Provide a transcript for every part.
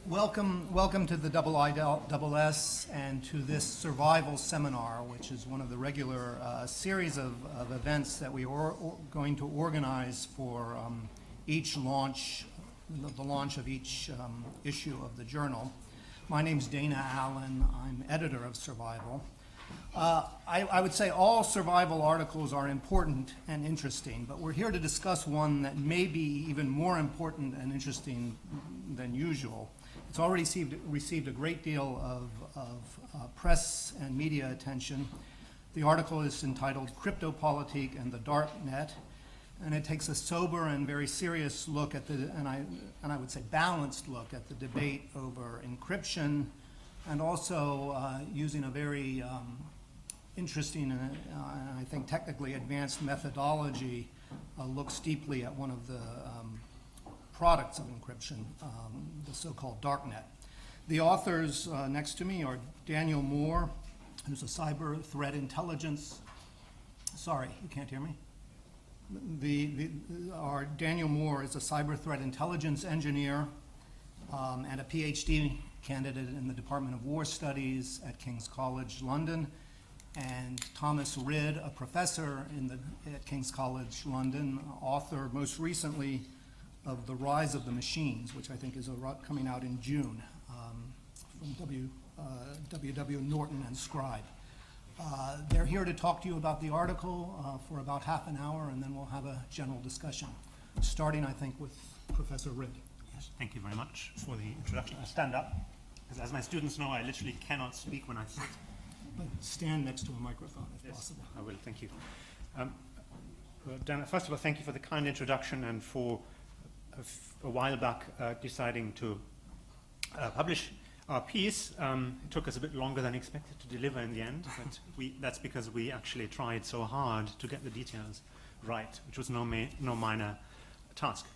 Welcome to the IISS and to this survival seminar, which is one of the regular series of events that we are going to organize for each launch, the launch of each issue of the journal. My name's Dana Allen. I'm editor of Survival. I would say all survival articles are important and interesting, but we're here to discuss one that may be even more important and interesting than usual. It's already received a great deal of press and media attention. The article is entitled Cryptopolitique and the Darknet, and it takes a sober and very serious look at and I would say balanced look at the debate over encryption, and also using a very interesting and I think technically advanced methodology, looks deeply at one of the products of encryption, the so-called Darknet. The authors next to me are Daniel Moore, who's a cyber threat intelligence. Sorry, you can't hear me? Our Daniel Moore is a cyber threat intelligence engineer and a PhD candidate in the Department of War Studies at King's College London, and Thomas Rid, a professor at King's College London, author most recently of The Rise of the Machines, which I think is coming out in June, from W.W. Norton and Scribe. They're here to talk to you about the article for about half an hour, and then we'll have a general discussion, starting, I think, with Professor Rid. Yes, thank you very much for the introduction. I stand up, because as my students know, I literally cannot speak when I sit. But stand next to a microphone, if yes, possible. I will, thank you. Dan, first of all, thank you for the kind introduction and for a while back deciding to publish our piece. It took us a bit longer than expected to deliver in the end, but that's because we actually tried so hard to get the details right, which was no minor task.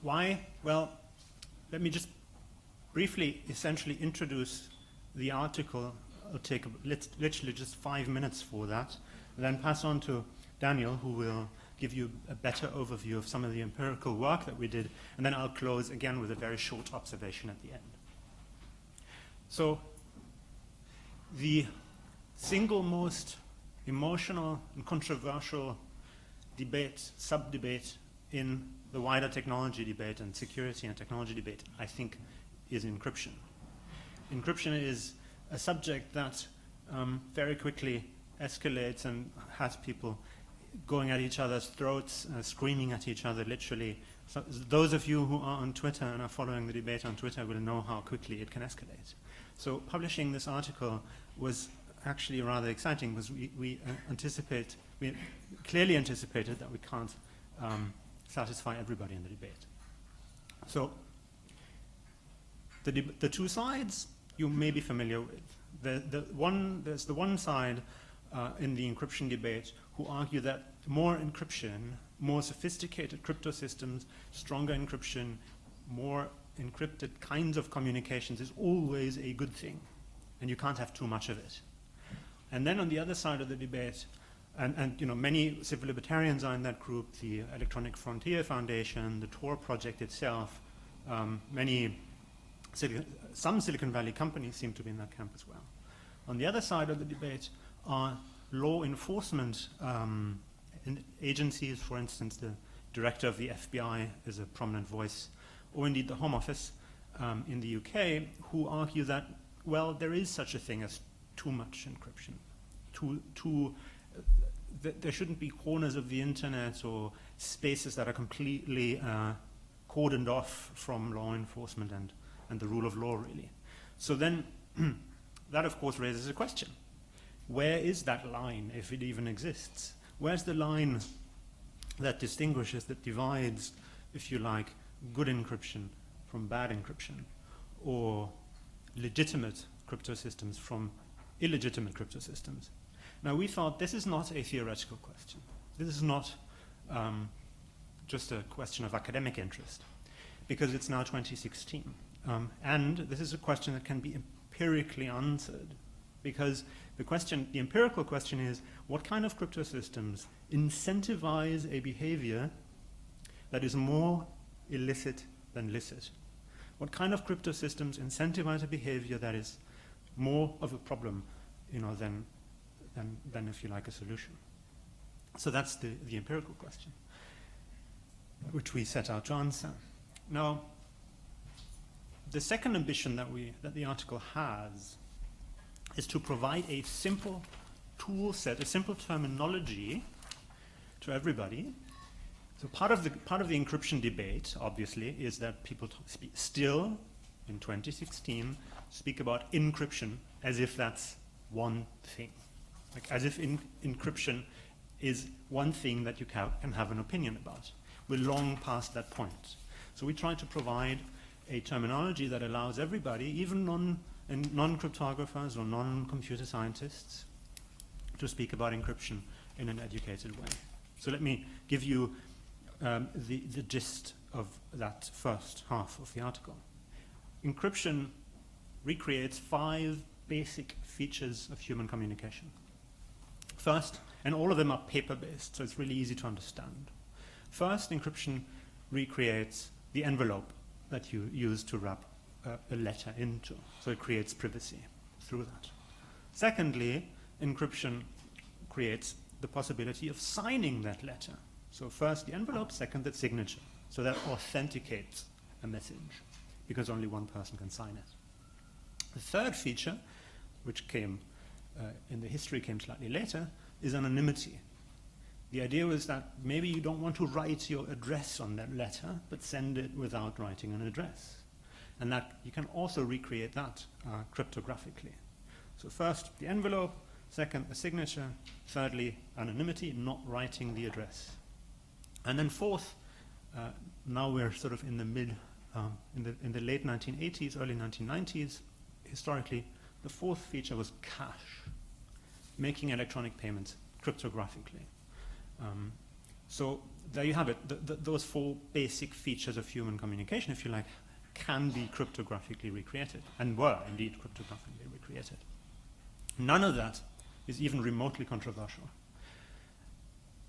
Why? Well, let me just briefly essentially introduce the article. I'll take literally just 5 minutes for that, and then pass on to Daniel, who will give you a better overview of some of the empirical work that we did, and then I'll close again with a very short observation at the end. So, the single most emotional and controversial debate, sub-debate in the wider technology debate and security and technology debate, I think, is encryption. Encryption is a subject that very quickly escalates and has people going at each other's throats, screaming at each other, literally. So those of you who are on Twitter and are following the debate on Twitter will know how quickly it can escalate. So publishing this article was actually rather exciting, because we clearly anticipated that we can't satisfy everybody in the debate. So the two sides you may be familiar with. There's the one side in the encryption debate who argue that more encryption, more sophisticated crypto systems, stronger encryption, more encrypted kinds of communications is always a good thing, and you can't have too much of it. And then on the other side of the debate, and you know, many civil libertarians are in that group, the Electronic Frontier Foundation, the Tor Project itself, some Silicon Valley companies seem to be in that camp as well. On the other side of the debate are law enforcement agencies. For instance, the director of the FBI is a prominent voice, or indeed the Home Office in the UK, who argue that, well, there is such a thing as too much encryption. There shouldn't be corners of the internet or spaces that are completely cordoned off from law enforcement and the rule of law, really. So then, that of course raises a question. Where is that line, if it even exists? Where's the line that distinguishes, that divides, if you like, good encryption from bad encryption, or legitimate crypto systems from illegitimate crypto systems? Now, we thought this is not a theoretical question. This is not just a question of academic interest, because it's now 2016. And this is a question that can be empirically answered, because the empirical question is, what kind of crypto systems incentivize a behavior that is more illicit than licit? what kind of crypto systems incentivize a behavior that is more of a problem, than if you like a solution. So that's the empirical question, which we set out to answer. Now, the second ambition that the article has is to provide a simple tool set, a simple terminology to everybody. So part of the encryption debate, obviously, is that people still, in 2016, speak about encryption as if that's one thing, like as if encryption is one thing that you can have an opinion about. We're long past that point. So we try to provide a terminology that allows everybody, even non-cryptographers or non-computer scientists, to speak about encryption in an educated way. So let me give you the gist of that first half of the article. Encryption recreates 5 basic features of human communication. First, and all of them are paper-based, so it's really easy to understand. First, encryption recreates the envelope that you use to wrap a letter into, so it creates privacy through that. Secondly, encryption creates the possibility of signing that letter. So first the envelope, second the signature. So that authenticates a message, because only one person can sign it. The third feature, which came in the history came slightly later, is anonymity. The idea was that maybe you don't want to write your address on that letter, but send it without writing an address. And that you can also recreate that cryptographically. So first, the envelope, second, the signature, thirdly, anonymity, not writing the address. And then fourth, now we're sort of in the late 1980s, early 1990s, historically, the fourth feature was cash, making electronic payments cryptographically. So there you have it. Those 4 basic features of human communication, if you like, can be cryptographically recreated, and were indeed cryptographically recreated. None of that is even remotely controversial.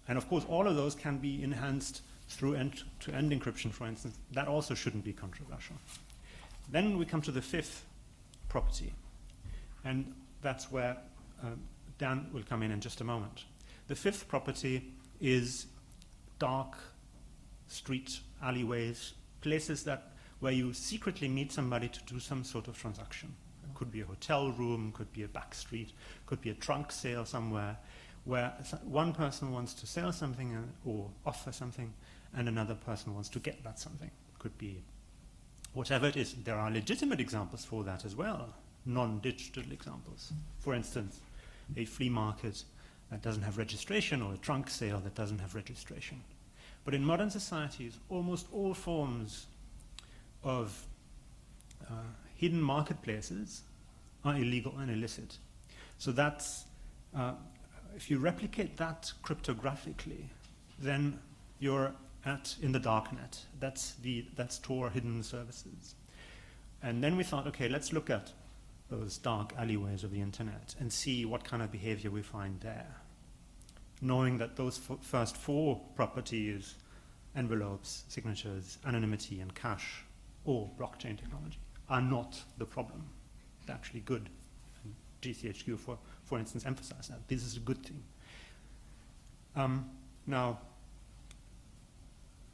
And of course, all of those can be enhanced through end-to-end encryption, for instance. That also shouldn't be controversial. Then we come to the 5th property, and that's where Dan will come in just a moment. The 5th property is dark street alleyways, places where you secretly meet somebody to do some sort of transaction. It could be a hotel room, could be a back street, could be a trunk sale somewhere, where one person wants to sell something or offer something, and another person wants to get that something. Could be whatever it is. There are legitimate examples for that as well, non-digital examples. For instance, a flea market that doesn't have registration, or a trunk sale that doesn't have registration. But in modern societies, almost all forms of hidden marketplaces are illegal and illicit. So that's, if you replicate that cryptographically, then you're in the Darknet. That's Tor Hidden Services. And then we thought, okay, let's look at those dark alleyways of the internet and see what kind of behavior we find there, knowing that those first 4 properties, envelopes, signatures, anonymity, and cache, or blockchain technology, are not the problem. They're actually good. And GCHQ, for instance, emphasized that. This is a good thing. Now,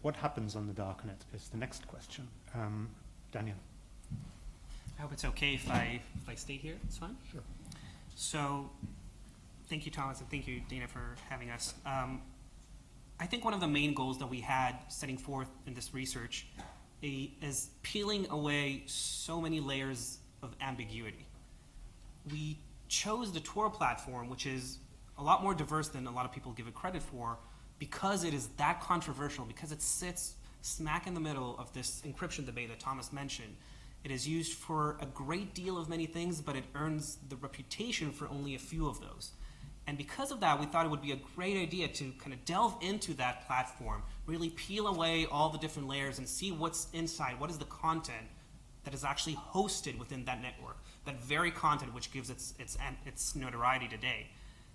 what happens on the Darknet is the next question. Daniel. I hope it's okay if I stay here. It's fine? Sure. So, thank you, Thomas, and thank you, Dana, for having us. I think one of the main goals that we had setting forth in this research is peeling away so many layers of ambiguity. We chose the Tor platform, which is a lot more diverse than a lot of people give it credit for, because it is that controversial, because it sits smack in the middle of this encryption debate that Thomas mentioned. It is used for a great deal of many things, but it earns the reputation for only a few of those. And because of that, we thought it would be a great idea to kind of delve into that platform, really peel away all the different layers and see what's inside, what is the content that is actually hosted within that network, that very content which gives its notoriety today.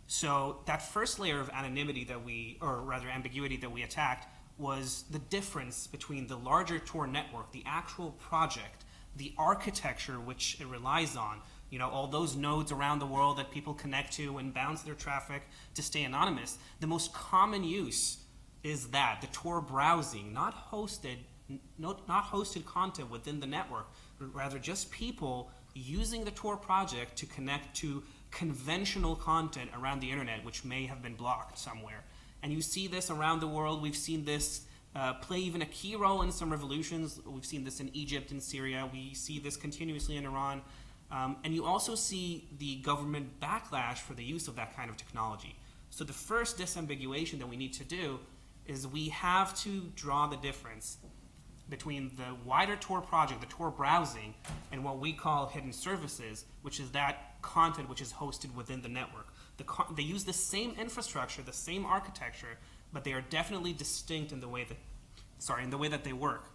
So that first layer of anonymity ambiguity that we attacked was the difference between the larger Tor network, the actual project, the architecture which it relies on, all those nodes around the world that people connect to and bounce their traffic to stay anonymous, the most common use is that, the Tor browsing, not hosted content within the network, but rather just people using the Tor project to connect to conventional content around the internet, which may have been blocked somewhere. And you see this around the world. We've seen this play even a key role in some revolutions. We've seen this in Egypt and Syria. We see this continuously in Iran. And you also see the government backlash for the use of that kind of technology. So the first disambiguation that we need to do is we have to draw the difference between the wider Tor project, the Tor browsing, and what we call hidden services, which is that content which is hosted within the network. They use the same infrastructure, the same architecture, but they are definitely distinct in the way that they work.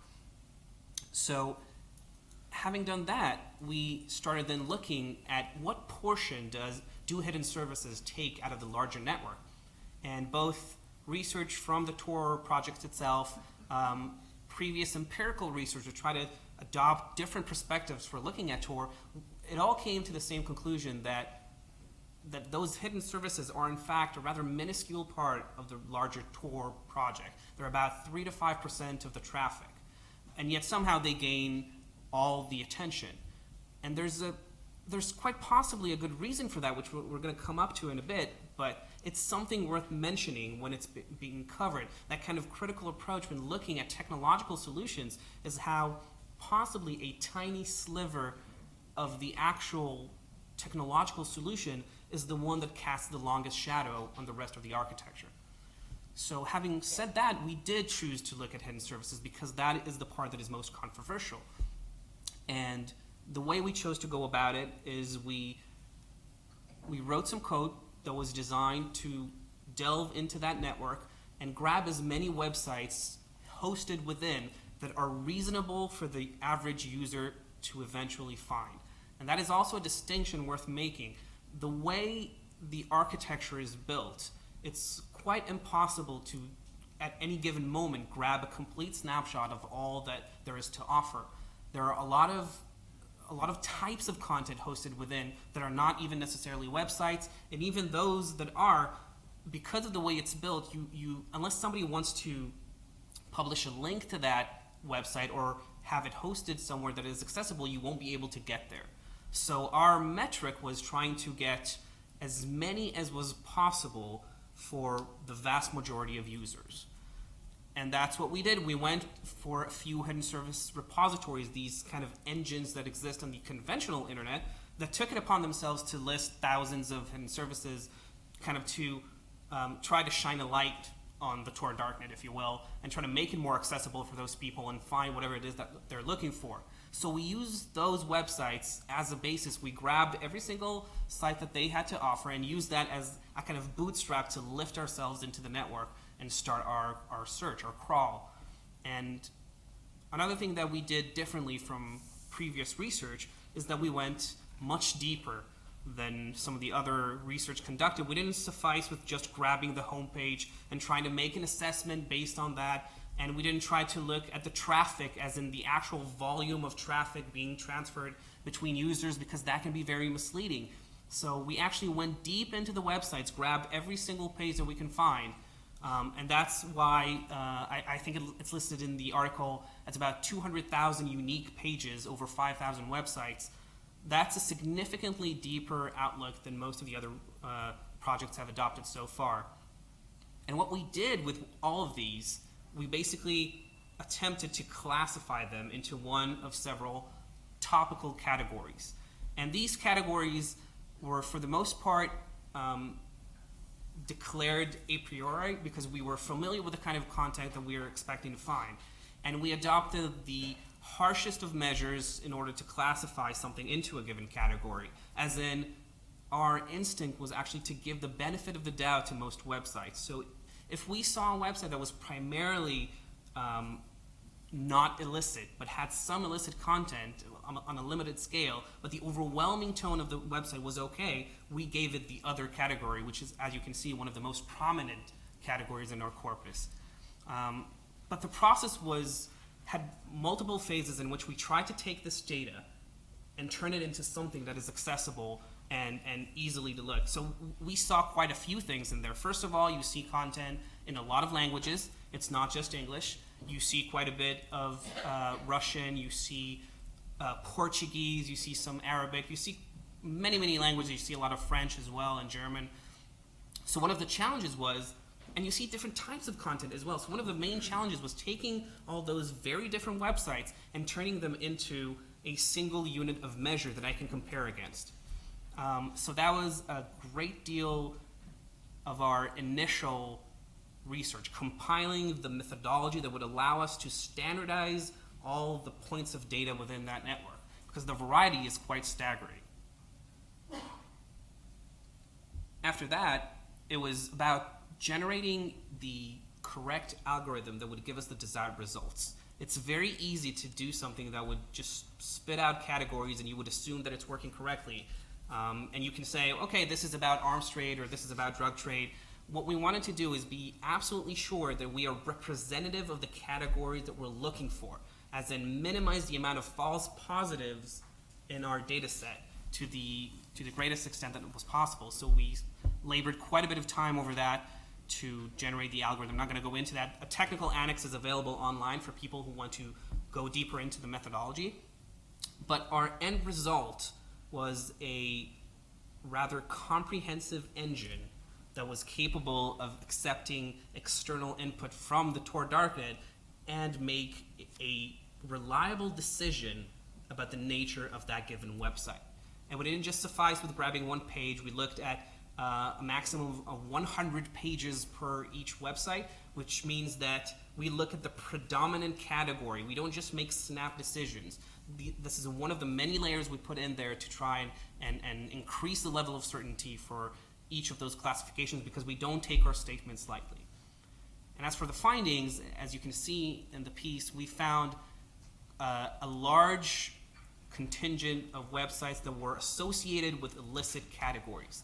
So, having done that, we started then looking at what portion do hidden services take out of the larger network. And both research from the Tor project itself, previous empirical research to try to adopt different perspectives for looking at Tor, it all came to the same conclusion that those hidden services are in fact a rather minuscule part of the larger Tor project. They're about 3 to 5% of the traffic. And yet somehow they gain all the attention. And there's quite possibly a good reason for that, which we're going to come up to in a bit, but it's something worth mentioning when it's being covered. That kind of critical approach when looking at technological solutions is how possibly a tiny sliver of the actual technological solution is the one that casts the longest shadow on the rest of the architecture. So having said that, we did choose to look at hidden services because that is the part that is most controversial. And the way we chose to go about it is we wrote some code that was designed to delve into that network and grab as many websites hosted within that are reasonable for the average user to eventually find. And that is also a distinction worth making. The way the architecture is built, it's quite impossible to, at any given moment, grab a complete snapshot of all that there is to offer. There are a lot of types of content hosted within that are not even necessarily websites, and even those that are, because of the way it's built, you unless somebody wants to publish a link to that website or have it hosted somewhere that is accessible, you won't be able to get there. So our metric was trying to get as many as was possible for the vast majority of users. And that's what we did. We went for a few hidden service repositories, these kind of engines that exist on the conventional internet, that took it upon themselves to list thousands of hidden services, kind of to try to shine a light on the Tor Darknet, if you will, and try to make it more accessible for those people and find whatever it is that they're looking for. So we used those websites as a basis. We grabbed every single site that they had to offer and used that as a kind of bootstrap to lift ourselves into the network and start our search, our crawl. And another thing that we did differently from previous research is that we went much deeper than some of the other research conducted. We didn't suffice with just grabbing the homepage and trying to make an assessment based on that. And we didn't try to look at the traffic as in the actual volume of traffic being transferred between users, because that can be very misleading. So we actually went deep into the websites, grabbed every single page that we can find. And that's why I think it's listed in the article as about 200,000 unique pages over 5,000 websites. That's a significantly deeper outlook than most of the other projects have adopted so far. And what we did with all of these, we basically attempted to classify them into one of several topical categories. And these categories were, for the most part, declared a priori because we were familiar with the kind of content that we were expecting to find. And we adopted the harshest of measures in order to classify something into a given category. As in, our instinct was actually to give the benefit of the doubt to most websites. So if we saw a website that was primarily not illicit, but had some illicit content on a limited scale, but the overwhelming tone of the website was okay, we gave it the other category, which is, as you can see, one of the most prominent categories in our corpus. But the process was had multiple phases in which we tried to take this data and turn it into something that is accessible and easily to look. So we saw quite a few things in there. First of all, you see content in a lot of languages. It's not just English. You see quite a bit of Russian. You see Portuguese. You see some Arabic. You see many languages. You see a lot of French as well and German. So one of the challenges was, and you see different types of content as well. So one of the main challenges was taking all those very different websites and turning them into a single unit of measure that I can compare against. So that was a great deal of our initial research, compiling the methodology that would allow us to standardize all the points of data within that network, because the variety is quite staggering. After that, it was about generating the correct algorithm that would give us the desired results. It's very easy to do something that would just spit out categories and you would assume that it's working correctly. And you can say, okay, this is about arms trade or this is about drug trade. What we wanted to do is be absolutely sure that we are representative of the categories that we're looking for, as in minimize the amount of false positives in our data set to the greatest extent that it was possible. So we labored quite a bit of time over that to generate the algorithm. I'm not going to go into that. A technical annex is available online for people who want to go deeper into the methodology. But our end result was a rather comprehensive engine that was capable of accepting external input from the Tor Darknet and make a reliable decision about the nature of that given website. And we didn't just suffice with grabbing one page. We looked at a maximum of 100 pages per each website, which means that we look at the predominant category. We don't just make snap decisions. This is one of the many layers we put in there to try and increase the level of certainty for each of those classifications, because we don't take our statements lightly. And as for the findings, as you can see in the piece, we found a large contingent of websites that were associated with illicit categories.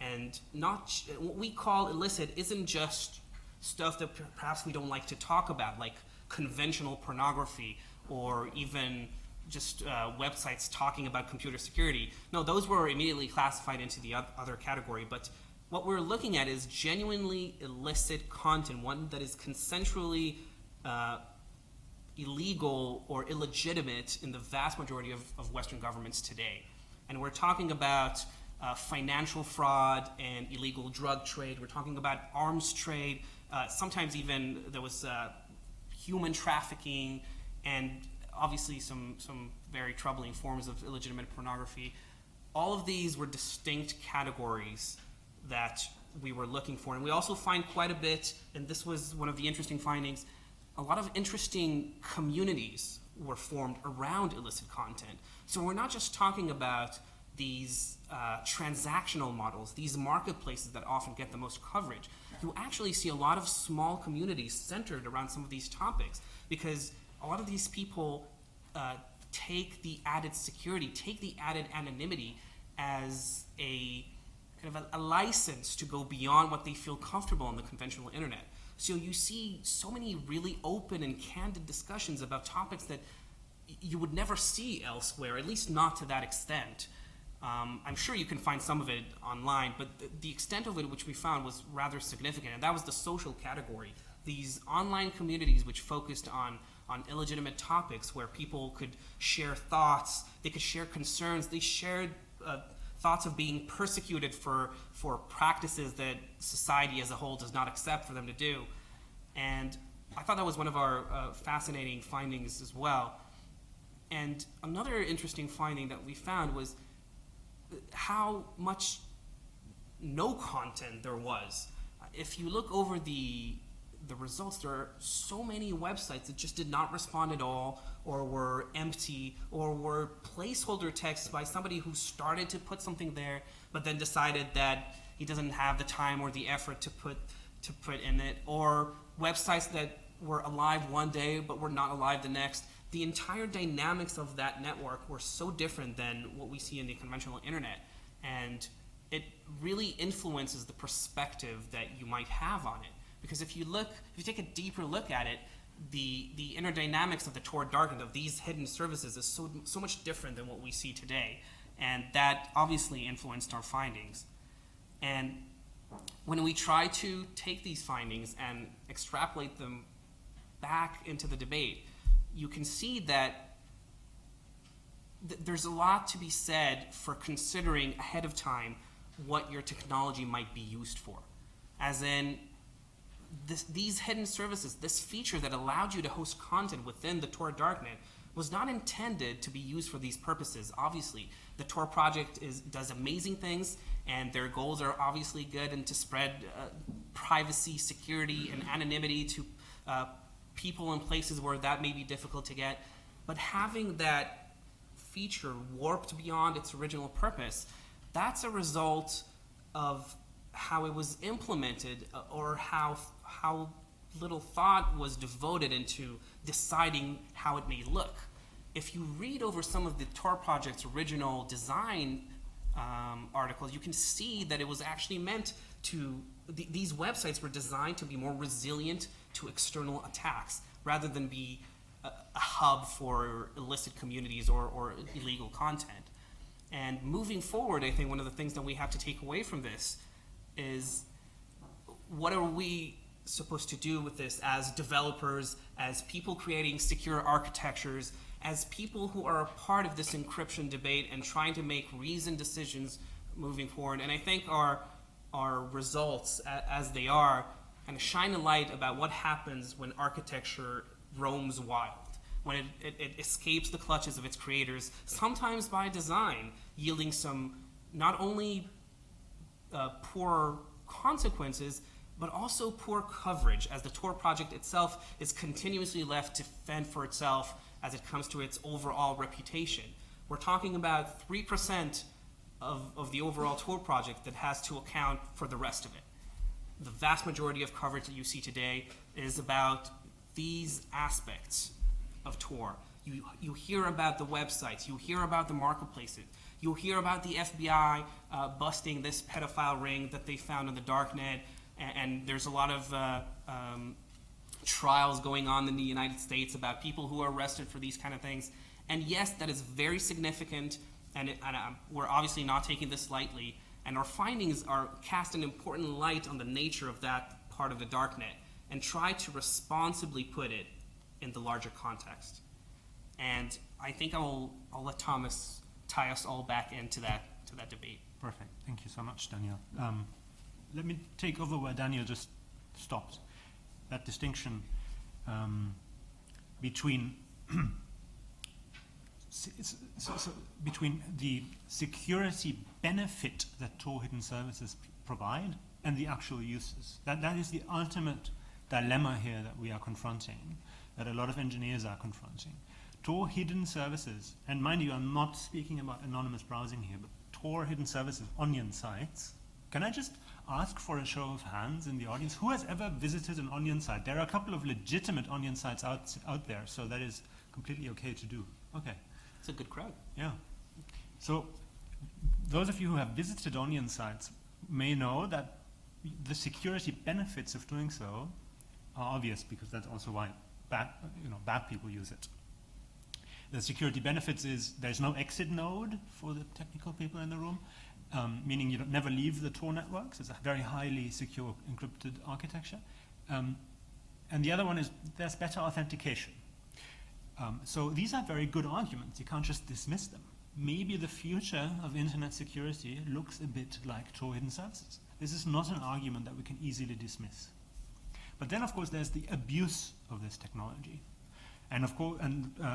And what we call illicit isn't just stuff that perhaps we don't like to talk about, like conventional pornography or even just websites talking about computer security. No, those were immediately classified into the other category. But what we're looking at is genuinely illicit content, one that is consensually illegal or illegitimate in the vast majority of Western governments today. And we're talking about financial fraud and illegal drug trade. We're talking about arms trade. Sometimes even there was human trafficking, and obviously some very troubling forms of illegitimate pornography. All of these were distinct categories that we were looking for. And we also find quite a bit, and this was one of the interesting findings, a lot of interesting communities were formed around illicit content. So we're not just talking about these transactional models, these marketplaces that often get the most coverage. You actually see a lot of small communities centered around some of these topics, because a lot of these people take the added security, take the added anonymity as a kind of a license to go beyond what they feel comfortable on the conventional internet. So you see so many really open and candid discussions about topics that you would never see elsewhere, at least not to that extent. I'm sure you can find some of it online, but the extent of it which we found was rather significant, and that was the social category. These online communities which focused on illegitimate topics, where people could share thoughts, they could share concerns, they shared thoughts of being persecuted for practices that society as a whole does not accept for them to do. And I thought that was one of our fascinating findings as well. And another interesting finding that we found was how much no content there was. If you look over the results, there are so many websites that just did not respond at all, or were empty, or were placeholder texts by somebody who started to put something there, but then decided that he doesn't have the time or the effort to put in it, or websites that were alive one day but were not alive the next. The entire dynamics of that network were so different than what we see in the conventional internet, and it really influences the perspective that you might have on it. Because if you take a deeper look at it, the inner dynamics of the Tor Darknet, of these hidden services, is so much different than what we see today. And that obviously influenced our findings. And when we try to take these findings and extrapolate them back into the debate, you can see that there's a lot to be said for considering ahead of time what your technology might be used for. As in, these hidden services, this feature that allowed you to host content within the Tor Darknet, was not intended to be used for these purposes. Obviously, the Tor Project does amazing things, and their goals are obviously good, and to spread privacy, security, and anonymity to people in places where that may be difficult to get. But having that feature warped beyond its original purpose, that's a result of how it was implemented, or how little thought was devoted into deciding how it may look. If you read over some of the Tor Project's original design articles, you can see that it was actually meant to, these websites were designed to be more resilient to external attacks, rather than be a hub for illicit communities or illegal content. And moving forward, I think one of the things that we have to take away from this is, what are we supposed to do with this as developers, as people creating secure architectures, as people who are a part of this encryption debate and trying to make reasoned decisions moving forward? And I think our results, as they are, kind of shine a light about what happens when architecture roams wild, when it escapes the clutches of its creators, sometimes by design, yielding some not only poor consequences, but also poor coverage, as the Tor Project itself is continuously left to fend for itself as it comes to its overall reputation. We're talking about 3% of the overall Tor Project that has to account for the rest of it. The vast majority of coverage that you see today is about these aspects of Tor. You hear about the websites, you hear about the marketplaces, you hear about the FBI busting this pedophile ring that they found in the Darknet, and there's a lot of trials going on in the United States about people who are arrested for these kind of things. And yes, that is very significant, and we're obviously not taking this lightly, and our findings are cast an important light on the nature of that part of the Darknet, and try to responsibly put it in the larger context. And I think I'll let Thomas tie us all back into that debate. Perfect. Thank you so much, Daniel. Let me take over where Daniel just stopped. That distinction between between the security benefit that Tor Hidden Services provide and the actual uses. That is the ultimate dilemma here that we are confronting, that a lot of engineers are confronting. Tor Hidden Services, and mind you, I'm not speaking about anonymous browsing here, but Tor Hidden Services onion sites. Can I just ask for a show of hands in the audience? Who has ever visited an onion site? There are a couple of legitimate onion sites out there, so that is completely okay to do. Okay. It's a good crowd. Yeah. So those of you who have visited onion sites may know that the security benefits of doing so are obvious, because that's also why bad people use it. The security benefits is there's no exit node for the technical people in the room, meaning you don't never leave the Tor networks. It's a very highly secure encrypted architecture. And the other one is there's better authentication. So these are very good arguments. You can't just dismiss them. Maybe the future of internet security looks a bit like Tor Hidden Services. This is not an argument that we can easily dismiss. But then, of course, there's the abuse of this technology. And of course,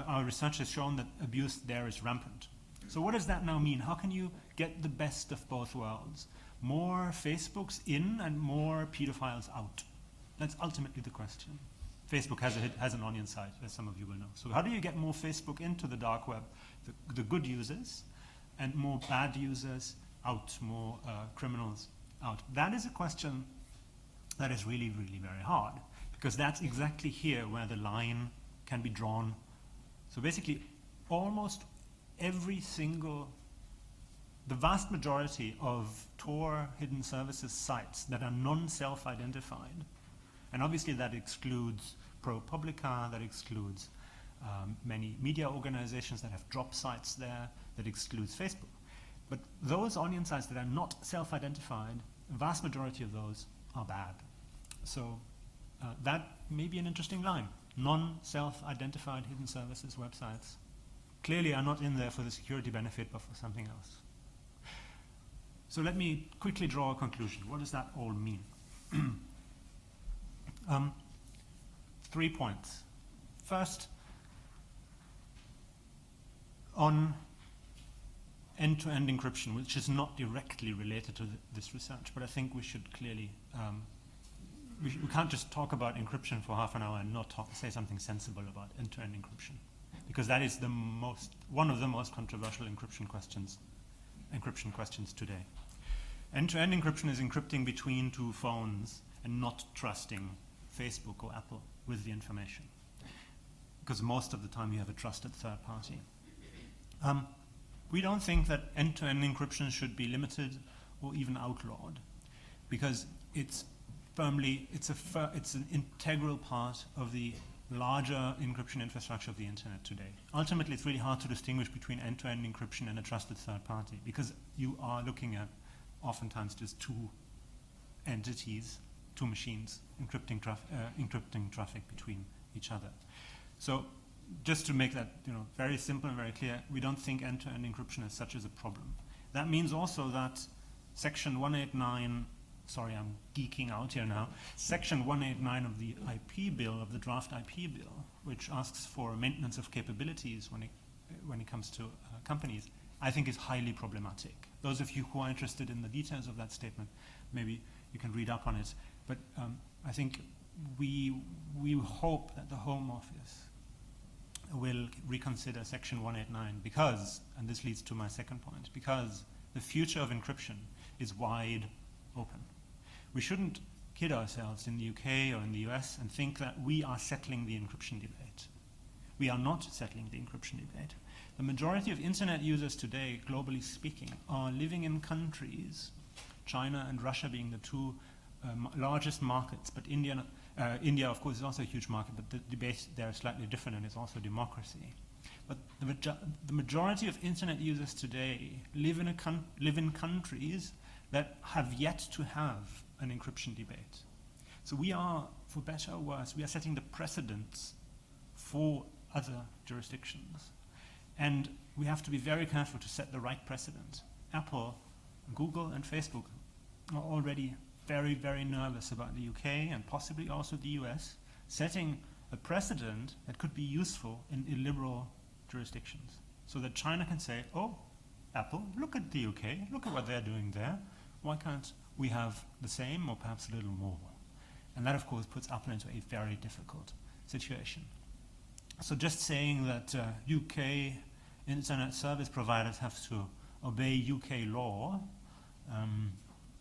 our research has shown that abuse there is rampant. So what does that now mean? How can you get the best of both worlds? More Facebooks in and more pedophiles out? That's ultimately the question. Facebook has an onion site, as some of you will know. So how do you get more Facebook into the dark web, the good users, and more bad users out, more criminals out? That is a question that is really, really very hard, because that's exactly here where the line can be drawn. So basically, almost every single, the vast majority of Tor Hidden Services sites that are non-self-identified, and obviously that excludes ProPublica, that excludes many media organizations that have drop sites there, that excludes Facebook. But those onion sites that are not self-identified, the vast majority of those are bad. So that may be an interesting line. Non-self-identified hidden services websites clearly are not in there for the security benefit, but for something else. So let me quickly draw a conclusion. What does that all mean? 3 points. First, on end-to-end encryption, which is not directly related to this research, but I think we should clearly, we can't just talk about encryption for half an hour and not say something sensible about end-to-end encryption, because that is one of the most controversial encryption questions today. End-to-end encryption is encrypting between two phones and not trusting Facebook or Apple with the information, because most of the time you have a trusted third party. We don't think that end-to-end encryption should be limited or even outlawed, because it's an integral part of the larger encryption infrastructure of the internet today. Ultimately, it's really hard to distinguish between end-to-end encryption and a trusted third party, because you are looking at oftentimes just two entities, two machines encrypting traffic between each other. So just to make that very simple and very clear, we don't think end-to-end encryption as such is a problem. That means also that Section 189, sorry, I'm geeking out here now, Section 189 of the IP bill, of the draft IP bill, which asks for maintenance of capabilities when it comes to companies, I think is highly problematic. Those of you who are interested in the details of that statement, maybe you can read up on it. But I think we hope that the Home Office will reconsider Section 189 because, and this leads to my second point, because the future of encryption is wide open. We shouldn't kid ourselves in the UK or in the US and think that we are settling the encryption debate. We are not settling the encryption debate. The majority of internet users today, globally speaking, are living in countries, China and Russia being the two largest markets, but India, of course, is also a huge market, but the debate there is slightly different, and it's also democracy. But the majority of internet users today live in countries that have yet to have an encryption debate. So we are, for better or worse, we are setting the precedents for other jurisdictions. And we have to be very careful to set the right precedent. Apple, Google, and Facebook are already very, very nervous about the UK and possibly also the US setting a precedent that could be useful in illiberal jurisdictions. So that China can say, oh, Apple, look at the UK, look at what they're doing there. Why can't we have the same or perhaps a little more? And that, of course, puts Apple into a very difficult situation. So just saying that UK internet service providers have to obey UK law,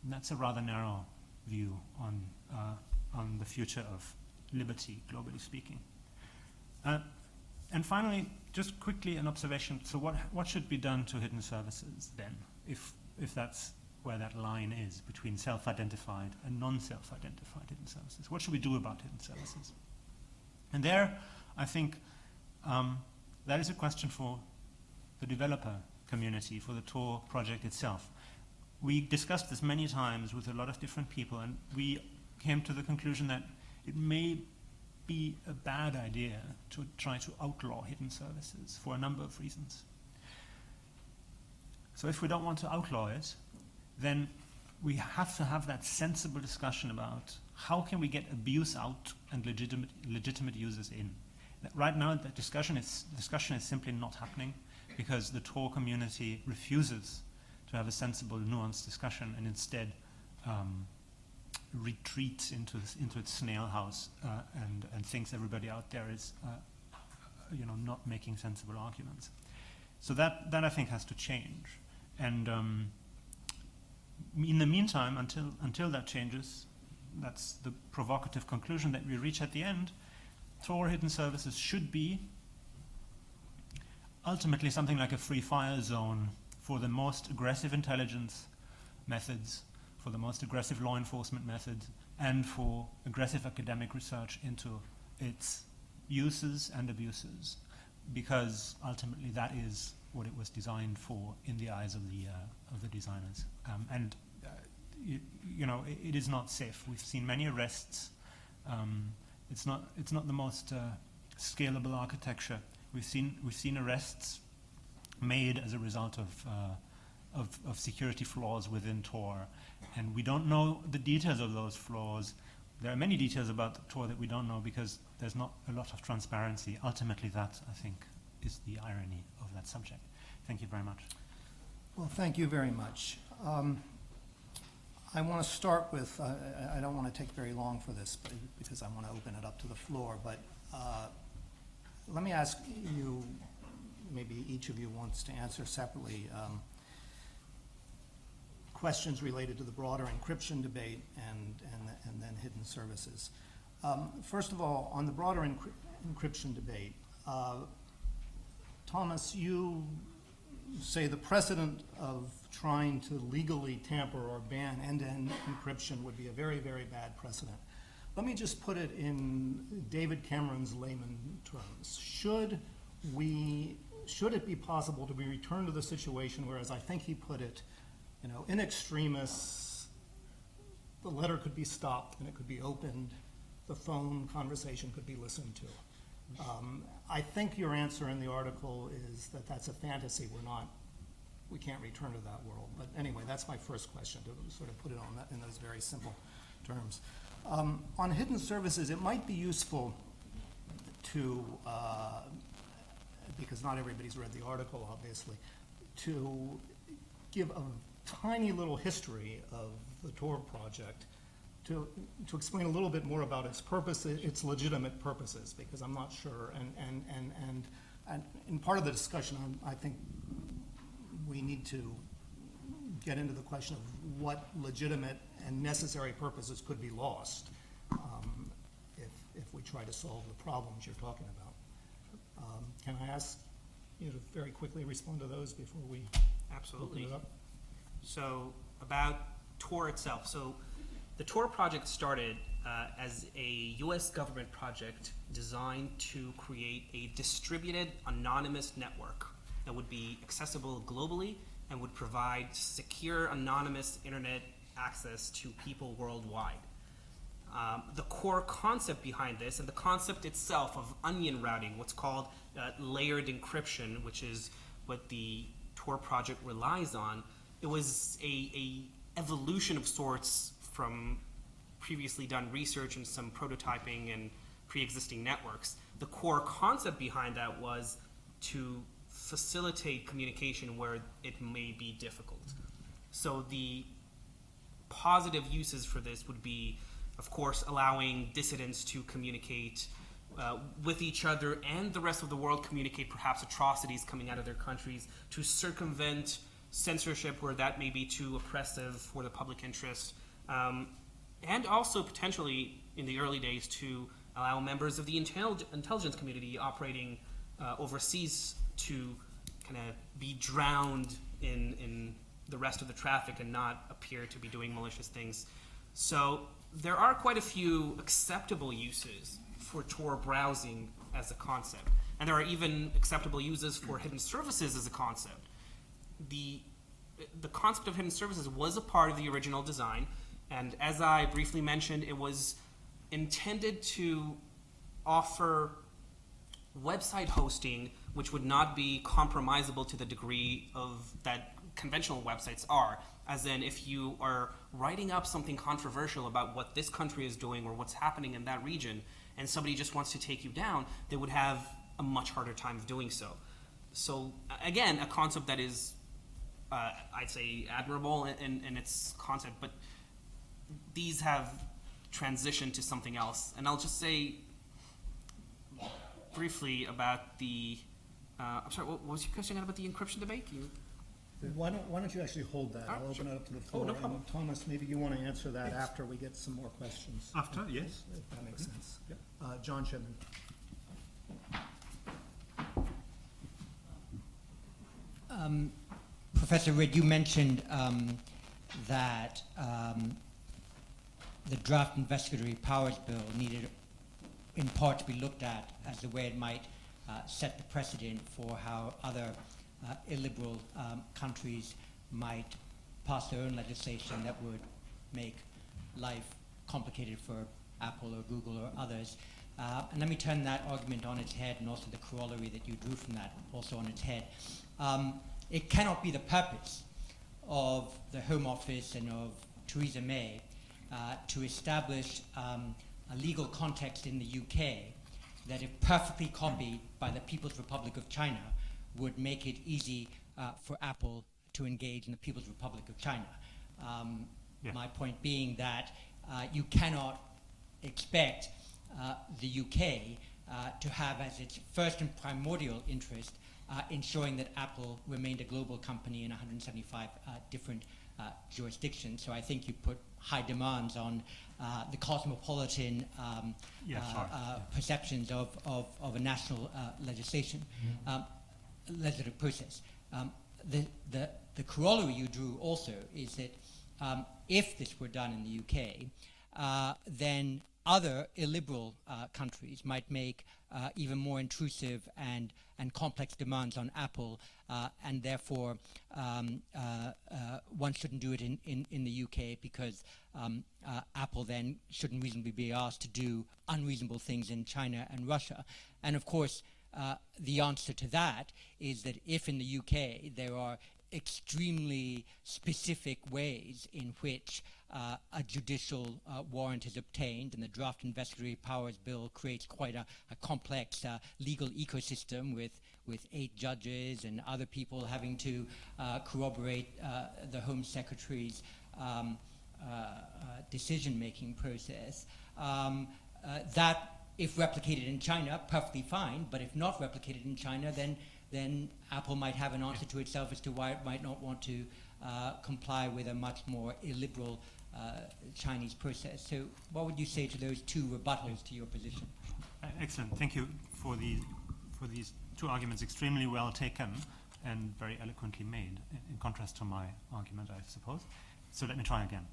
that's a rather narrow view on the future of liberty, globally speaking. And finally, just quickly an observation. So what should be done to hidden services then, if that's where that line is between self-identified and non-self-identified hidden services? What should we do about hidden services? And there, I think that is a question for the developer community, for the Tor project itself. We discussed this many times with a lot of different people, and we came to the conclusion that it may be a bad idea to try to outlaw hidden services for a number of reasons. So if we don't want to outlaw it, then we have to have that sensible discussion about how can we get abuse out and legitimate users in. Right now, the discussion is simply not happening because the Tor community refuses to have a sensible, nuanced discussion and instead retreats into its snail house and thinks everybody out there is, not making sensible arguments. So that I think has to change. And in the meantime, until that changes, that's the provocative conclusion that we reach at the end. Tor Hidden Services should be ultimately something like a free fire zone for the most aggressive intelligence methods, for the most aggressive law enforcement methods, and for aggressive academic research into its uses and abuses, because ultimately that is what it was designed for in the eyes of the designers. It is not safe. We've seen many arrests. It's not the most scalable architecture. We've seen arrests made as a result of security flaws within Tor, and we don't know the details of those flaws. There are many details about Tor that we don't know because there's not a lot of transparency. Ultimately, that, I think, is the irony of that subject. Thank you very much. Well, thank you very much. I want to start with, I don't want to take very long for this because I want to open it up to the floor, but let me ask you, maybe each of you wants to answer separately, questions related to the broader encryption debate and then hidden services. First of all, on the broader encryption debate, Thomas, you say the precedent of trying to legally tamper or ban end-to-end encryption would be a very, very bad precedent. Let me just put it in David Cameron's layman terms. Should it be possible to be returned to the situation where, as I think he put it, in extremis, the letter could be stopped and it could be opened, the phone conversation could be listened to? I think your answer in the article is that that's a fantasy. We can't return to that world. But anyway, that's my first question, to sort of put it on that in those very simple terms. On hidden services, it might be useful to, because not everybody's read the article, obviously, to give a tiny little history of the Tor project, to explain a little bit more about its purpose, its legitimate purposes, because I'm not sure, and in part of the discussion, I think we need to get into the question of what legitimate and necessary purposes could be lost if we try to solve the problems you're talking about. Can I ask you to very quickly respond to those before we Absolutely. open it up? So about Tor itself. So the Tor project started as a US government project designed to create a distributed anonymous network that would be accessible globally and would provide secure anonymous internet access to people worldwide. The core concept behind this, and the concept itself of onion routing, what's called layered encryption, which is what the Tor project relies on, it was a evolution of sorts from previously done research and some prototyping and pre-existing networks. The core concept behind that was to facilitate communication where it may be difficult. So the positive uses for this would be, of course, allowing dissidents to communicate with each other and the rest of the world, communicate perhaps atrocities coming out of their countries, to circumvent censorship where that may be too oppressive for the public interest, and also potentially in the early days to allow members of the intelligence community operating overseas to kind of be drowned in the rest of the traffic and not appear to be doing malicious things. So there are quite a few acceptable uses for Tor browsing as a concept, and there are even acceptable uses for hidden services as a concept. The concept of hidden services was a part of the original design, and as I briefly mentioned, it was intended to offer website hosting which would not be compromisable to the degree of that conventional websites are. As in, if you are writing up something controversial about what this country is doing or what's happening in that region, and somebody just wants to take you down, they would have a much harder time of doing so. So again, a concept that is, I'd say, admirable in its concept, but these have transitioned to something else. And I'll just say briefly about the, I'm sorry, what was your question about the encryption debate? Why don't you actually hold that? I'll open it up to the floor. no and problem. Thomas, maybe you want to answer that after we get some more questions. After, yes. If that makes sense. John Shipman. Professor Ridd, you mentioned that the draft investigatory powers bill needed in part to be looked at as the way it might set the precedent for how other illiberal countries might pass their own legislation that would make life complicated for Apple or Google or others. And let me turn that argument on its head, and also the corollary that you drew from that also on its head. It cannot be the purpose of the Home Office and of Theresa May to establish a legal context in the UK that, if perfectly copied by the People's Republic of China, would make it easy for Apple to engage in the People's Republic of China. My point being that you cannot expect the UK to have as its first and primordial interest ensuring that Apple remained a global company in 175 different jurisdictions. So I think you put high demands on the cosmopolitan perceptions of a national legislative process. The corollary you drew also is that if this were done in the UK, then other illiberal countries might make even more intrusive and complex demands on Apple, and therefore one shouldn't do it in the UK, because Apple then shouldn't reasonably be asked to do unreasonable things in China and Russia. And of course, the answer to that is that if in the UK there are extremely specific ways in which a judicial warrant is obtained, and the draft investigatory powers bill creates quite a complex legal ecosystem with 8 judges and other people having to corroborate the Home Secretary's decision-making process. That, if replicated in China, perfectly fine, but if not replicated in China, then Apple might have an answer to itself as to why it might not want to comply with a much more illiberal Chinese process. So what would you say to those 2 rebuttals to your position? Excellent. Thank you for these 2 arguments, extremely well taken and very eloquently made, in contrast to my argument, I suppose. So let me try again.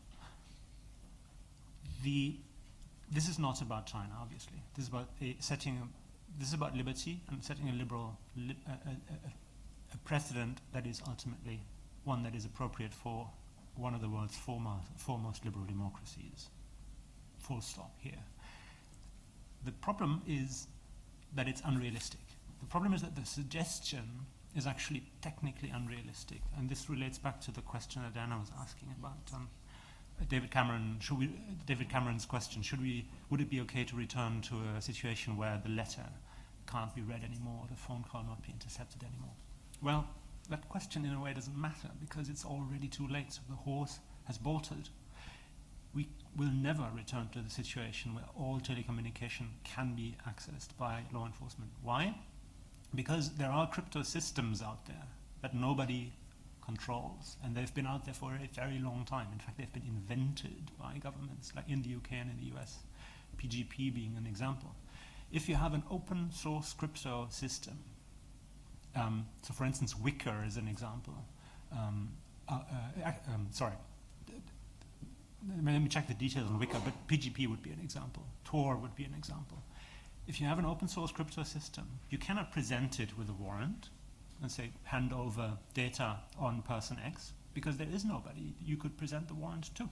This is not about China, obviously. This is about this is about liberty and setting a liberal a precedent that is ultimately one that is appropriate for one of the world's foremost liberal democracies. Full stop here. The problem is that it's unrealistic. The problem is that the suggestion is actually technically unrealistic, and this relates back to the question that Anna was asking about David Cameron. David Cameron's question: would it be okay to return to a situation where the letter can't be read anymore, the phone call not be intercepted anymore? Well, that question in a way doesn't matter, because it's already too late. The horse has bolted. We will never return to the situation where all telecommunication can be accessed by law enforcement. Why? Because there are crypto systems out there that nobody controls, and they've been out there for a very long time. In fact, they've been invented by governments, like in the UK and in the US, PGP being an example. If you have an open source crypto system, so for instance, Wicker is an example. Sorry, let me check the details on Wicker, but PGP would be an example. Tor would be an example. If you have an open source crypto system, you cannot present it with a warrant and say, hand over data on person X, because there is nobody you could present the warrant to.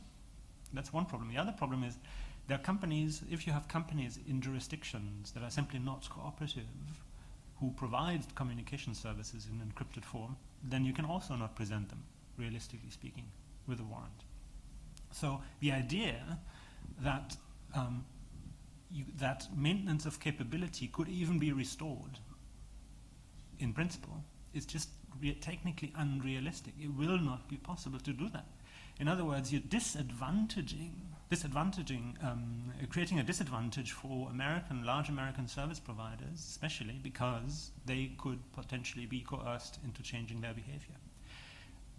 That's one problem. The other problem is there are companies, if you have companies in jurisdictions that are simply not cooperative, who provide communication services in encrypted form, then you can also not present them, realistically speaking, with a warrant. So the idea that that maintenance of capability could even be restored in principle is just technically unrealistic. It will not be possible to do that. In other words, you're creating a disadvantage for large American service providers, especially because they could potentially be coerced into changing their behavior.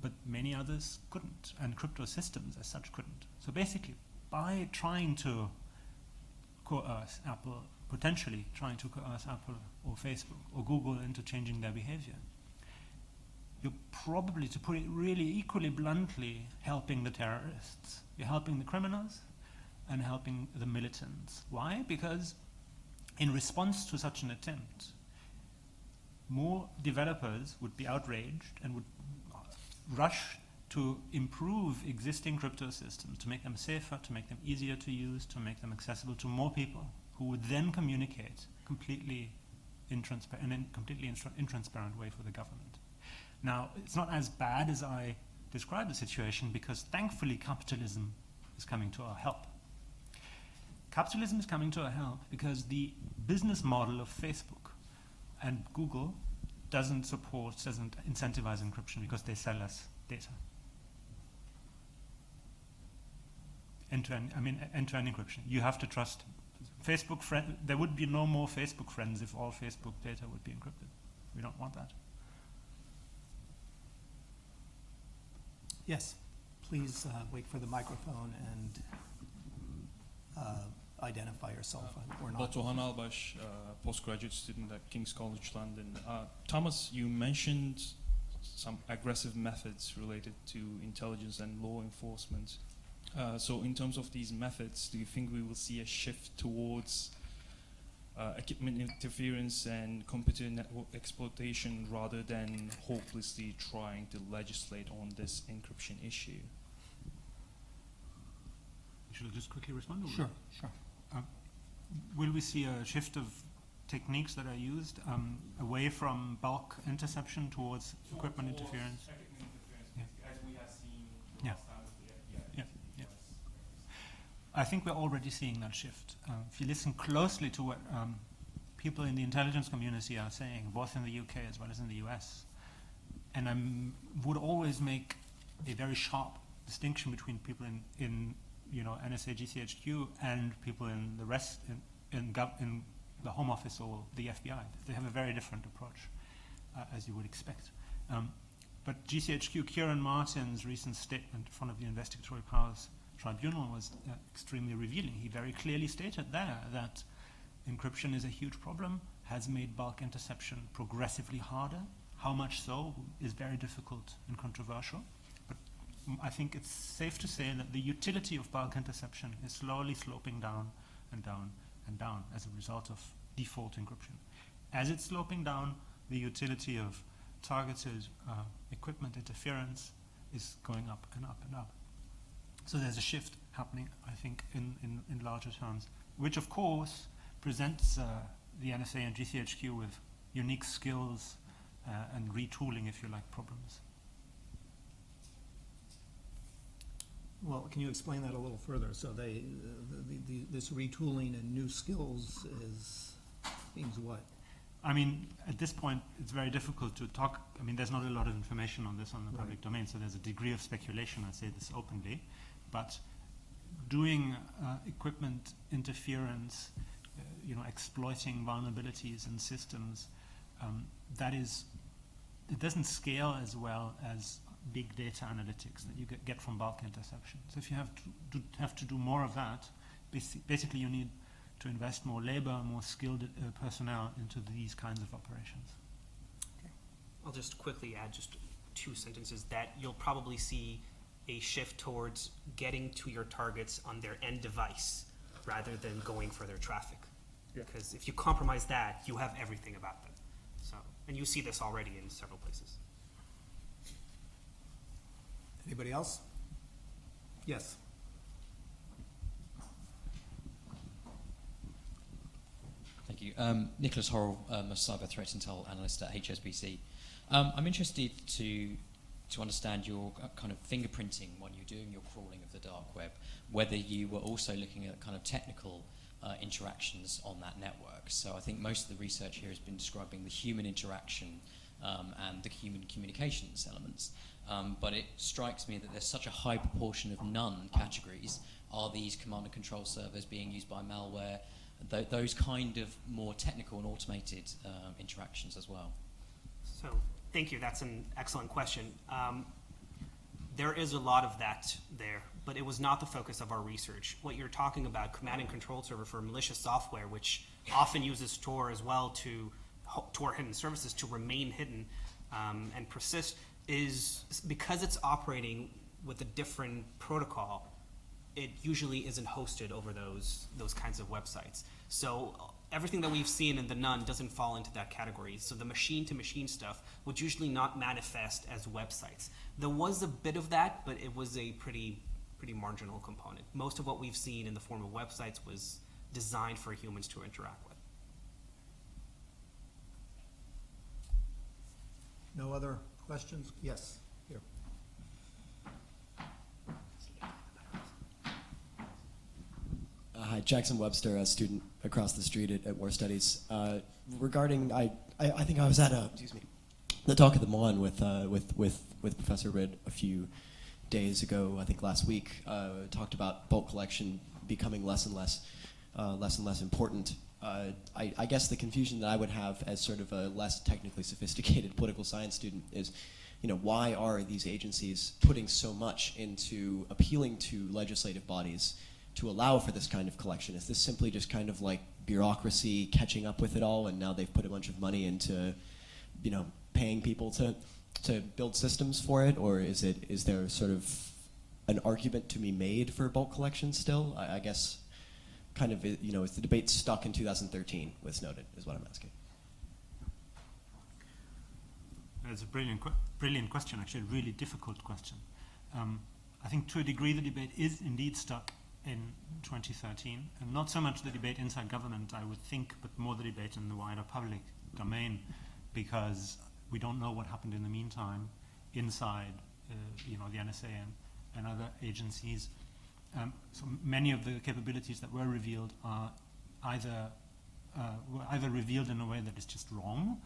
But many others couldn't, and crypto systems as such couldn't. So basically, by trying to coerce Apple, potentially trying to coerce Apple or Facebook or Google into changing their behavior, you're probably, to put it really equally bluntly, helping the terrorists. You're helping the criminals and helping the militants. Why? Because In response to such an attempt, more developers would be outraged and would rush to improve existing crypto systems, to make them safer, to make them easier to use, to make them accessible to more people, who would then communicate completely intransparent way for the government. Now, it's not as bad as I described the situation, because thankfully capitalism is coming to our help. Capitalism is coming to our help because the business model of Facebook and Google doesn't incentivize encryption because they sell us data. End-to-end encryption. You have to trust Facebook friend. There would be no more Facebook friends if all Facebook data would be encrypted. We don't want that. Yes, please wait for the microphone and identify yourself or not. Batuhan Albash, postgraduate student at King's College London. Thomas, you mentioned some aggressive methods related to intelligence and law enforcement. So in terms of these methods, do you think we will see a shift towards equipment interference and computer network exploitation rather than hopelessly trying to legislate on this encryption issue? Should I just quickly respond? Sure. Will we see a shift of techniques that are used away from bulk interception towards equipment interference? Yeah. As we have seen Yeah. last time with the FBI. Yeah. I think we're already seeing that shift. If you listen closely to what people in the intelligence community are saying, both in the UK as well as in the US, and I would always make a very sharp distinction between people in NSA GCHQ and people in the rest in the Home Office or the FBI. They have a very different approach, as you would expect. But GCHQ, Kieran Martin's recent statement in front of the Investigatory Powers Tribunal was extremely revealing. He very clearly stated there that encryption is a huge problem, has made bulk interception progressively harder. How much so is very difficult and controversial. But I think it's safe to say that the utility of bulk interception is slowly sloping down and down and down as a result of default encryption. As it's sloping down, the utility of targeted equipment interference is going up and up and up. So there's a shift happening, I think, in larger terms, which of course presents the NSA and GCHQ with unique skills and retooling, if you like, problems. Well, can you explain that a little further? So this retooling and new skills means what? I mean, at this point, it's very difficult to talk. I mean, there's not a lot of information on this on the public domain, so there's a degree of speculation, I say this openly. But doing equipment interference, exploiting vulnerabilities in systems, it doesn't scale as well as big data analytics that you get from bulk interception. So if you have to do more of that, basically you need to invest more labor, more skilled personnel into these kinds of operations. Okay. I'll just quickly add just 2 sentences that you'll probably see a shift towards getting to your targets on their end device rather than going for their traffic. Yeah. Because if you compromise that, you have everything about them. So, and you see this already in several places. Anybody else? Yes. Thank you. Nicholas Horrell, a cyber threat intel analyst at HSBC. I'm interested to understand your kind of fingerprinting when you're doing your crawling of the dark web, whether you were also looking at kind of technical interactions on that network. So I think most of the research here has been describing the human interaction and the human communications elements. But it strikes me that there's such a high proportion of none categories. Are these command and control servers being used by malware? Those kind of more technical and automated interactions as well. So thank you. That's an excellent question. There is a lot of that there, but it was not the focus of our research. What you're talking about, command and control server for malicious software, which often uses Tor as well to Tor Hidden Services to remain hidden and persist, is because it's operating with a different protocol, it usually isn't hosted over those kinds of websites. So everything that we've seen in the Nun doesn't fall into that category. So the machine-to-machine stuff would usually not manifest as websites. There was a bit of that, but it was a pretty marginal component. Most of what we've seen in the form of websites was designed for humans to interact with. No other questions? Yes, here. Hi, Jackson Webster, a student across the street at War Studies. Regarding, I think I was at the talk at the Mon with Professor Ridd a few days ago. I think last week, talked about bulk collection becoming less and less important. I guess the confusion that I would have as sort of a less technically sophisticated political science student is, why are these agencies putting so much into appealing to legislative bodies to allow for this kind of collection? Is this simply just kind of like bureaucracy catching up with it all, and now they've put a bunch of money into, paying people to build systems for it, or is there sort of an argument to be made for bulk collection still? I guess, kind of, is the debate stuck in 2013 with Snowden, is what I'm asking. It's a brilliant question, actually, a really difficult question. I think to a degree the debate is indeed stuck in 2013, and not so much the debate inside government, I would think, but more the debate in the wider public domain, because we don't know what happened in the meantime inside, the NSA and other agencies. So many of the capabilities that were revealed are either revealed in a way that is just wrong,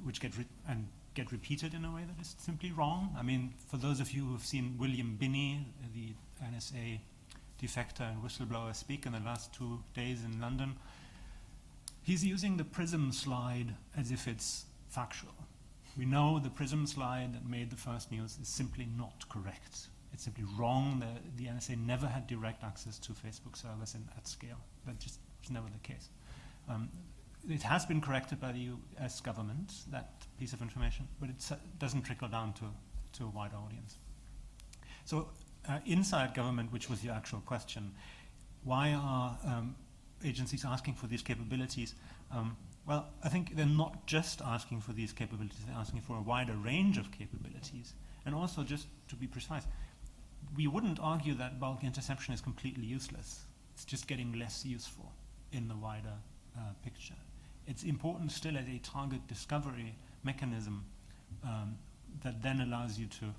which get repeated in a way that is simply wrong. I mean, for those of you who have seen William Binney, the NSA defector and whistleblower, speak in the last 2 days in London, he's using the PRISM slide as if it's factual. We know the PRISM slide that made the first news is simply not correct. It's simply wrong. The NSA never had direct access to Facebook servers at scale. That just was never the case. It has been corrected by the US government, that piece of information, but it doesn't trickle down to a wider audience. So inside government, which was the actual question, why are agencies asking for these capabilities? Well, I think they're not just asking for these capabilities, they're asking for a wider range of capabilities. And also, just to be precise, we wouldn't argue that bulk interception is completely useless. It's just getting less useful in the wider picture. It's important still as a target discovery mechanism that then allows you to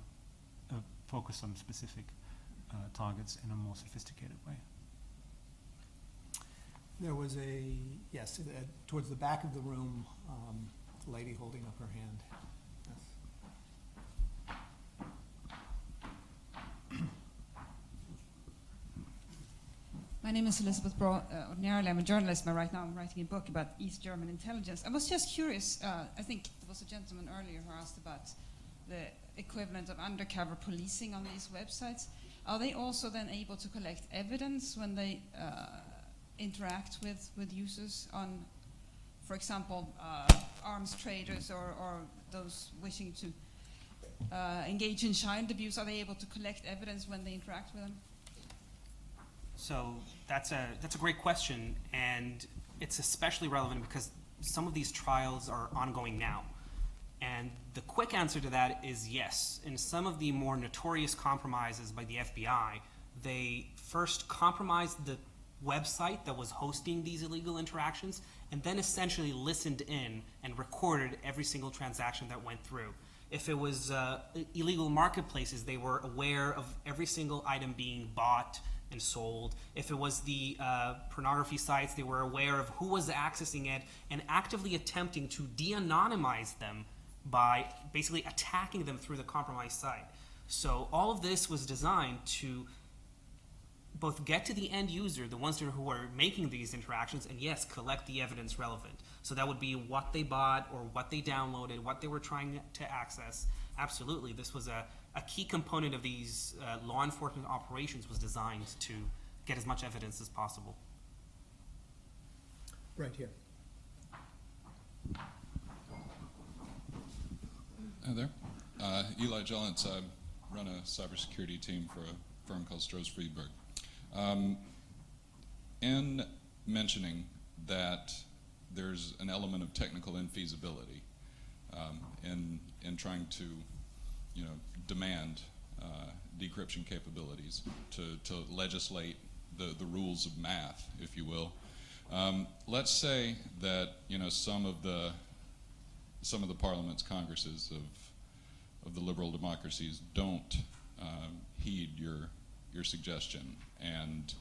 focus on specific targets in a more sophisticated way. There was towards the back of the room, a lady holding up her hand. Yes. My name is Elizabeth Braun. Ordinarily, I'm a journalist, but right now I'm writing a book about East German intelligence. I was just curious, I think there was a gentleman earlier who asked about the equivalent of undercover policing on these websites. Are they also then able to collect evidence when they interact with users on, for example, arms traders or those wishing to engage in child abuse? Are they able to collect evidence when they interact with them? So that's a great question, and it's especially relevant because some of these trials are ongoing now. And the quick answer to that is yes. In some of the more notorious compromises by the FBI, they first compromised the website that was hosting these illegal interactions, and then essentially listened in and recorded every single transaction that went through. If it was illegal marketplaces, they were aware of every single item being bought and sold. If it was the pornography sites, they were aware of who was accessing it and actively attempting to de-anonymize them by basically attacking them through the compromised site. So all of this was designed to both get to the end user, the ones who are making these interactions, and yes, collect the evidence relevant. So that would be what they bought or what they downloaded, what they were trying to access. Absolutely, this was a key component of these law enforcement operations, was designed to get as much evidence as possible. Right here. Hi there. Eli Jolentz. I run a cybersecurity team for a firm called Strohs Friedberg. In mentioning that there's an element of technical infeasibility in trying to, demand decryption capabilities, to legislate the rules of math, if you will. Let's say that some of the parliaments, congresses of the liberal democracies don't heed your suggestion and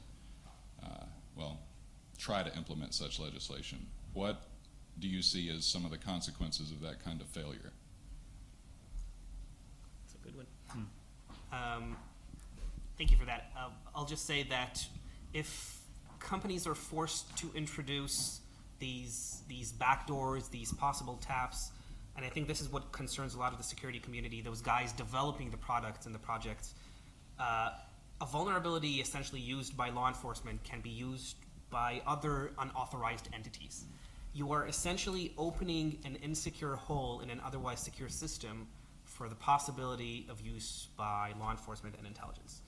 try to implement such legislation. What do you see as some of the consequences of that kind of failure? That's a good one. Thank you for that. I'll just say that if companies are forced to introduce these backdoors, these possible taps, and I think this is what concerns a lot of the security community, those guys developing the products and the projects, a vulnerability essentially used by law enforcement can be used by other unauthorized entities. You are essentially opening an insecure hole in an otherwise secure system for the possibility of use by law enforcement and intelligence.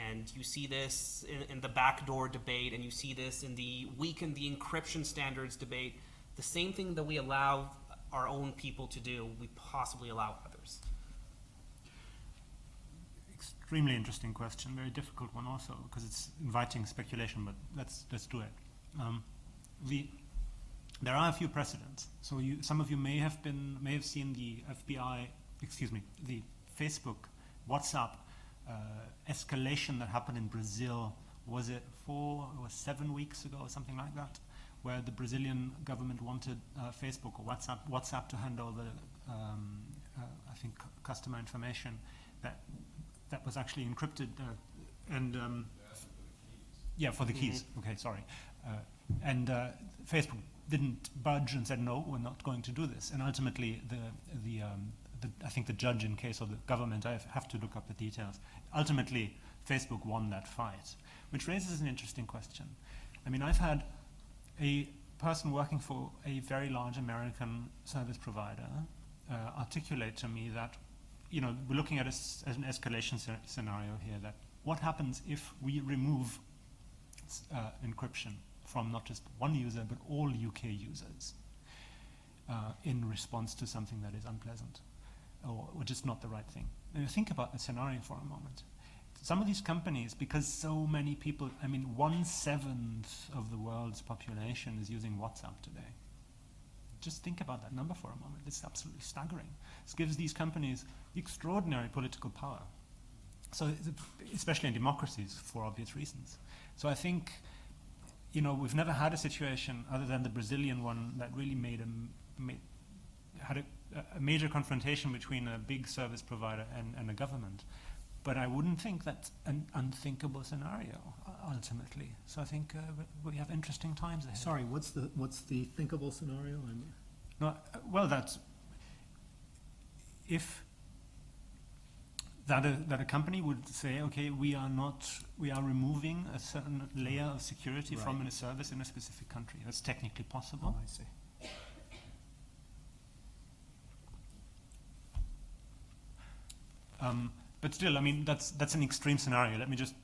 And you see this in the backdoor debate, and you see this in the weaken the encryption standards debate. The same thing that we allow our own people to do, we possibly allow others. Extremely interesting question, very difficult one also, because it's inviting speculation, but let's do it. There are a few precedents. So some of you may have seen the the Facebook, WhatsApp escalation that happened in Brazil. Was it 4 or 7 weeks ago or something like that, where the Brazilian government wanted Facebook or WhatsApp to hand over, I think, customer information that was actually encrypted for the keys. Okay, sorry. And Facebook didn't budge and said, no, we're not going to do this. And ultimately, I think the judge, in case of the government, I have to look up the details. Ultimately, Facebook won that fight, which raises an interesting question. I mean, I've had a person working for a very large American service provider articulate to me that, we're looking at as an escalation scenario here, that what happens if we remove encryption from not just one user, but all UK users in response to something that is unpleasant or just not the right thing. And think about the scenario for a moment. Some of these companies, because so many people, 1/7 of the world's population is using WhatsApp today. Just think about that number for a moment. It's absolutely staggering. This gives these companies extraordinary political power. So, especially in democracies, for obvious reasons. So I think, we've never had a situation other than the Brazilian one that really had a major confrontation between a big service provider and a government. But I wouldn't think that's an unthinkable scenario, ultimately. So I think we have interesting times ahead. Sorry, what's the thinkable scenario? That's if that a company would say, okay, we are removing a certain layer of security from a service in a specific country. That's technically possible. Oh, I see. But still, that's an extreme scenario. Let me just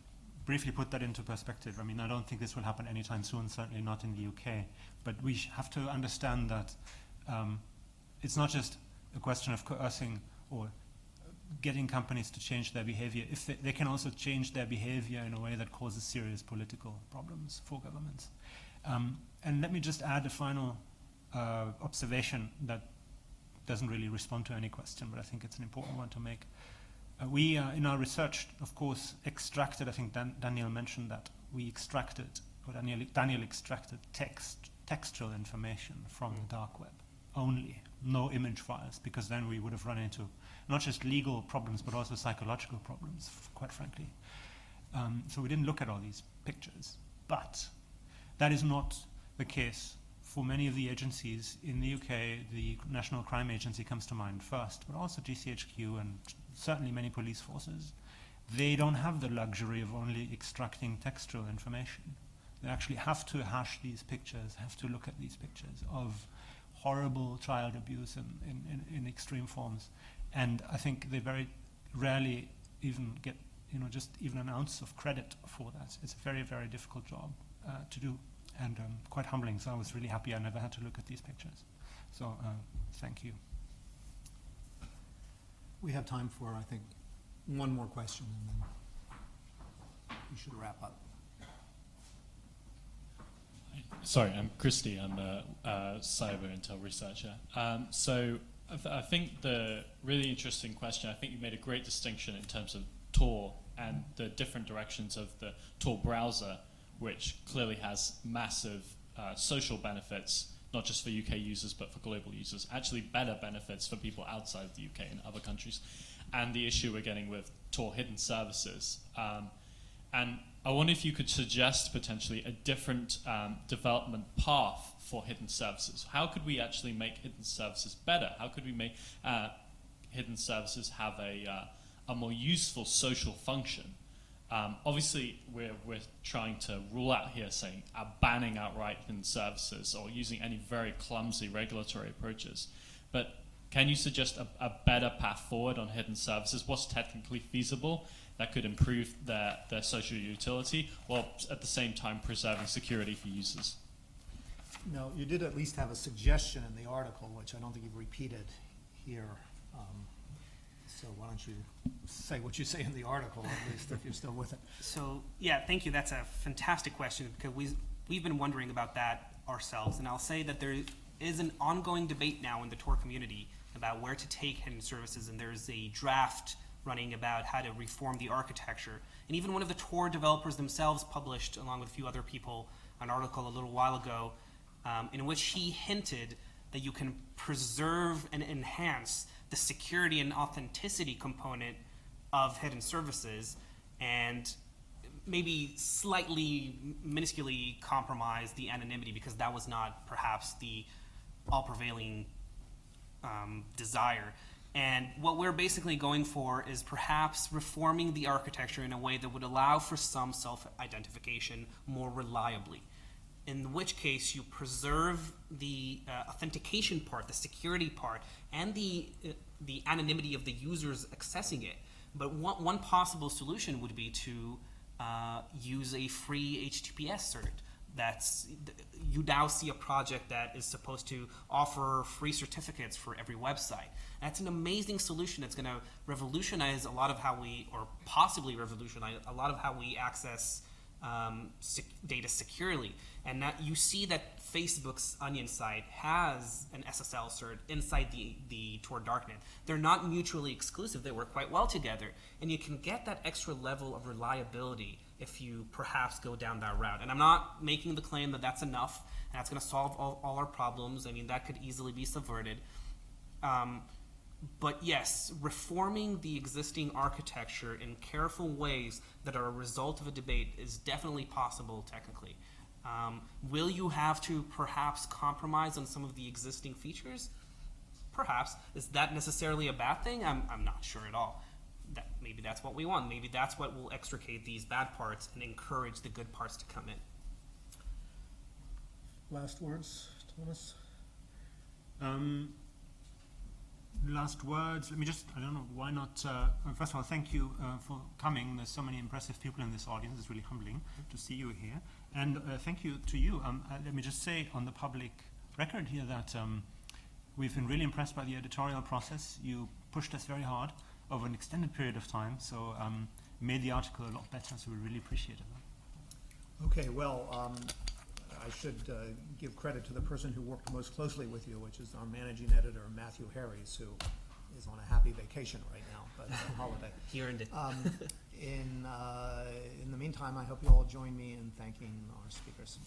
briefly put that into perspective. I don't think this will happen anytime soon, certainly not in the UK. But we have to understand that it's not just a question of coercing or getting companies to change their behavior. If they can also change their behavior in a way that causes serious political problems for governments. And let me just add a final observation that doesn't really respond to any question, but I think it's an important one to make. We, in our research, of course, extracted, I think Daniel mentioned that, Daniel extracted textual information from the dark web only, no image files, because then we would have run into not just legal problems, but also psychological problems, quite frankly. So we didn't look at all these pictures. But that is not the case for many of the agencies in the UK. The National Crime Agency comes to mind first, but also GCHQ and certainly many police forces. They don't have the luxury of only extracting textual information. They actually have to hash these pictures, have to look at these pictures of horrible child abuse in extreme forms. And I think they very rarely even get, just even an ounce of credit for that. It's a very, very difficult job to do. and quite humbling. So I was really happy I never had to look at these pictures. So thank you. We have time for, I think, one more question, and then we should wrap up. Sorry, I'm Christy. I'm a cyber intel researcher. So I think the really interesting question, I think you made a great distinction in terms of Tor and the different directions of the Tor browser, which clearly has massive social benefits, not just for UK users, but for global users, actually better benefits for people outside the UK and other countries. And the issue we're getting with Tor Hidden Services. And I wonder if you could suggest potentially a different development path for hidden services. How could we actually make hidden services better? How could we make hidden services have a more useful social function? Obviously, we're trying to rule out here saying banning outright hidden services or using any very clumsy regulatory approaches. But can you suggest a better path forward on hidden services? What's technically feasible that could improve their social utility while at the same time preserving security for users? No, you did at least have a suggestion in the article, which I don't think you've repeated here. So why don't you say what you say in the article, at least, if you're still with it. So, yeah, thank you. That's a fantastic question, because we've been wondering about that ourselves. And I'll say that there is an ongoing debate now in the Tor community about where to take hidden services, and there's a draft running about how to reform the architecture. And even one of the Tor developers themselves published, along with a few other people, an article a little while ago in which he hinted that you can preserve and enhance the security and authenticity component of hidden services and maybe slightly minusculely compromise the anonymity, because that was not perhaps the all-prevailing desire. And what we're basically going for is perhaps reforming the architecture in a way that would allow for some self-identification more reliably. In which case you preserve the authentication part, the security part, and the anonymity of the users accessing it. But one possible solution would be to use a free HTTPS cert. You now see a project that is supposed to offer free certificates for every website. That's an amazing solution that's going to revolutionize a lot of how we, or possibly revolutionize a lot of how we access data securely. And now you see that Facebook's Onion site has an SSL cert inside the Tor Darknet. They're not mutually exclusive. They work quite well together. And you can get that extra level of reliability if you perhaps go down that route. And I'm not making the claim that that's enough and that's going to solve all our problems. I mean, that could easily be subverted. But yes, reforming the existing architecture in careful ways that are a result of a debate is definitely possible technically. Will you have to perhaps compromise on some of the existing features? Perhaps. Is that necessarily a bad thing? I'm not sure at all. Maybe that's what we want. Maybe that's what will extricate these bad parts and encourage the good parts to come in. Last words, Thomas? Last words. Let me just, I don't know, why not, first of all, thank you for coming. There's so many impressive people in this audience. It's really humbling to see you here. And thank you to you. Let me just say on the public record here that we've been really impressed by the editorial process. You pushed us very hard over an extended period of time, so made the article a lot better, so we really appreciated that. Okay, well, I should give credit to the person who worked most closely with you, which is our managing editor, Matthew Harries, who is on a happy vacation right now, but on holiday. He earned it. In the meantime, I hope you all join me in thanking our speakers.